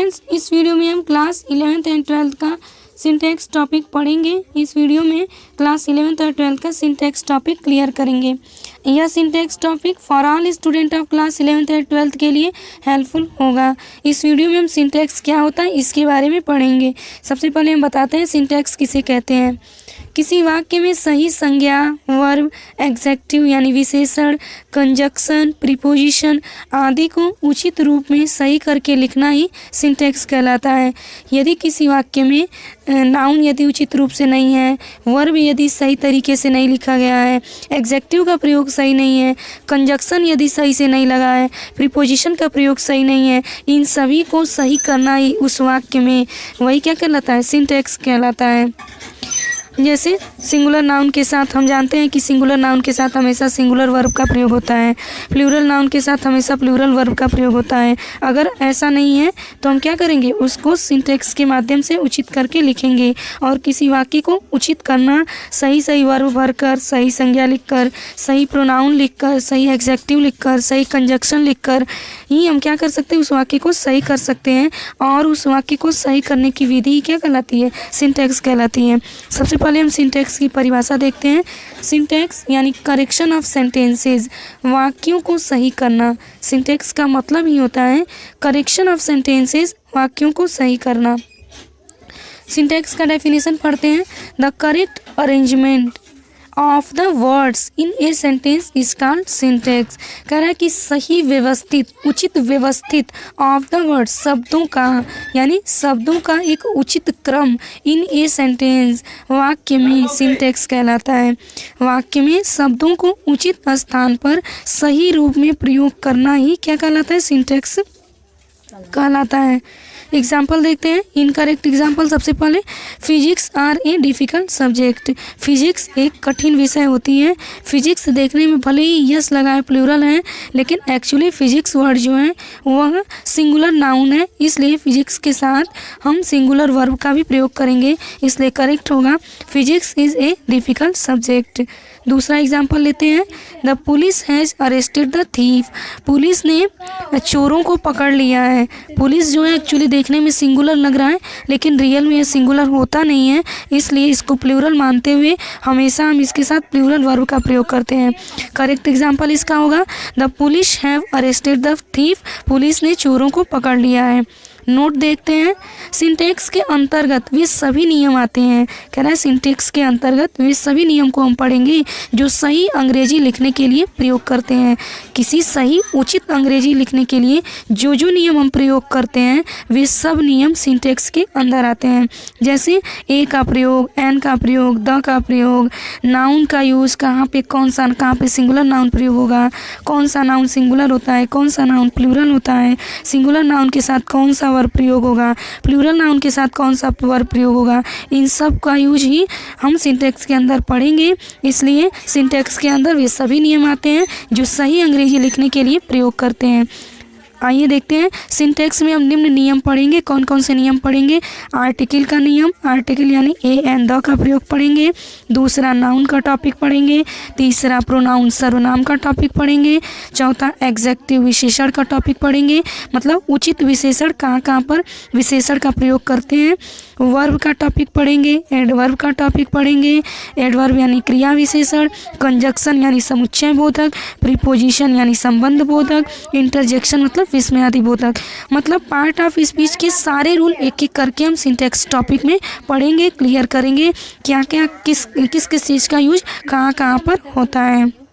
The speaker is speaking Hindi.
फ्रेंड्स, इस वीडियो में हम क्लास 11th एंड 12th का सिंटैक्स टॉपिक पढ़ेंगे। इस वीडियो में क्लास 11th और 12th का सिंटैक्स टॉपिक क्लियर करेंगे। यह syntax topic for all student of class 11th and 12th के लिए हेल्पफुल होगा। इस वीडियो में हम सिंटैक्स क्या होता है इसके बारे में पढ़ेंगे। सबसे पहले हम बताते हैं सिंटैक्स किसे कहते हैं। किसी वाक्य में सही संज्ञा, वर्ब, एग्जेक्टिव यानी विशेषण, कंजक्शन, प्रीपोजिशन आदि को उचित रूप में सही करके लिखना ही सिंटैक्स कहलाता है। यदि किसी वाक्य में नाउन यदि उचित रूप से नहीं है, वर्ब यदि सही तरीके से नहीं लिखा गया है, एग्जेक्टिव का प्रयोग सही नहीं है, कंजक्शन यदि सही से नहीं लगा है, प्रीपोजिशन का प्रयोग सही नहीं है, इन सभी को सही करना ही उस वाक्य में वही क्या कहलाता है, सिंटैक्स कहलाता है। जैसे सिंगुलर नाउन के साथ हम जानते हैं कि सिंगुलर नाउन के साथ हमेशा सिंगुलर वर्ब का प्रयोग होता है, प्लूरल नाउन के साथ हमेशा प्लूरल वर्ब का प्रयोग होता है। अगर ऐसा नहीं है तो हम क्या करेंगे, उसको सिंटैक्स के माध्यम से उचित करके लिखेंगे। और किसी वाक्य को उचित करना सही सही वर्ब भरकर, सही संज्ञा लिखकर, सही प्रोनाउन लिखकर, सही एग्जेक्टिव लिखकर, सही कंजक्शन लिखकर ही हम क्या कर सकते हैं, उस वाक्य को सही कर सकते हैं। और उस वाक्य को सही करने की विधि क्या कहलाती है, सिंटैक्स कहलाती है। सबसे पहले हम सिंटैक्स की परिभाषा देखते हैं। सिंटैक्स यानी करेक्शन ऑफ सेंटेंसेस, वाक्यों को सही करना। सिंटैक्स का मतलब ही होता है करेक्शन ऑफ सेंटेंसेस, वाक्यों को सही करना। सिंटैक्स का डेफिनेशन पढ़ते हैं। The correct arrangement of the words in a sentence is called syntax. कह रहा है कि सही व्यवस्थित, उचित व्यवस्थित ऑफ द वर्ड्स, शब्दों का यानी शब्दों का एक उचित क्रम इन ए सेंटेंस, वाक्य में सिंटैक्स कहलाता है। वाक्य में शब्दों को उचित स्थान पर सही रूप में प्रयोग करना ही क्या कहलाता है, सिंटैक्स कहलाता है। एग्जाम्पल देखते हैं। इनकरेक्ट एग्जाम्पल सबसे पहले, physics are a difficult subject. Physics एक कठिन विषय होती है। फिजिक्स देखने में भले ही यस लगा है, प्लूरल है, लेकिन एक्चुअली फिजिक्स वर्ड जो है वह सिंगुलर नाउन है, इसलिए फिजिक्स के साथ हम सिंगुलर वर्ब का भी प्रयोग करेंगे, इसलिए करेक्ट होगा physics is a difficult subject. दूसरा एग्जाम्पल लेते हैं। The police has arrested the thief. Police ने चोरों को पकड़ लिया है। पुलिस जो है एक्चुअली देखने में सिंगुलर लग रहा है, लेकिन रियल में ये सिंगुलर होता नहीं है, इसलिए इसको प्लूरल मानते हुए हमेशा हम इसके साथ प्लूरल वर्ब का प्रयोग करते हैं। करेक्ट एग्जाम्पल इसका होगा the police have arrested the thief. Police ने चोरों को पकड़ लिया है। नोट देखते हैं। सिंटैक्स के अंतर्गत वे सभी नियम आते हैं। कह रहा है सिंटैक्स के अंतर्गत वे सभी नियम को हम पढ़ेंगे जो सही अंग्रेजी लिखने के लिए प्रयोग करते हैं। किसी सही उचित अंग्रेजी लिखने के लिए जो जो नियम हम प्रयोग करते हैं वे सब नियम सिंटैक्स के अंदर आते हैं। जैसे ए का प्रयोग, एन का प्रयोग, द का प्रयोग, नाउन का यूज़, कहाँ पे सिंगुलर नाउन प्रयोग होगा, कौन सा नाउन सिंगुलर होता है, कौन सा नाउन प्लूरल होता है, सिंगुलर नाउन के साथ कौन सा वर्ब प्रयोग होगा, प्लूरल नाउन के साथ कौन सा वर्ब प्रयोग होगा, इन सब का यूज ही हम सिंटैक्स के अंदर पढ़ेंगे। इसलिए सिंटैक्स के अंदर वे सभी नियम आते हैं जो सही अंग्रेजी लिखने के लिए प्रयोग करते हैं। आइए देखते हैं। सिंटैक्स में हम निम्न नियम पढ़ेंगे। कौन कौन से नियम पढ़ेंगे? आर्टिकल का नियम, आर्टिकल यानी ए एंड द का प्रयोग पढ़ेंगे। दूसरा नाउन का टॉपिक पढ़ेंगे। तीसरा प्रोनाउन सर्वनाम का टॉपिक पढ़ेंगे। चौथा एग्जेक्टिव विशेषण का टॉपिक पढ़ेंगे, मतलब उचित विशेषण कहाँ कहाँ पर विशेषण का प्रयोग करते हैं। वर्ब का टॉपिक पढ़ेंगे। एडवर्ब का टॉपिक पढ़ेंगे। एडवर्ब यानी क्रिया विशेषण, कंजक्शन यानी समुच्चय बोधक, प्रीपोजिशन यानी संबंध बोधक, इंटरजेक्शन मतलब विस्मयादि बोधक। मतलब पार्ट ऑफ स्पीच के सारे रूल एक एक करके हम सिंटैक्स टॉपिक में पढ़ेंगे, क्लियर करेंगे क्या क्या किस किस चीज़ का यूज कहाँ कहाँ पर होता है।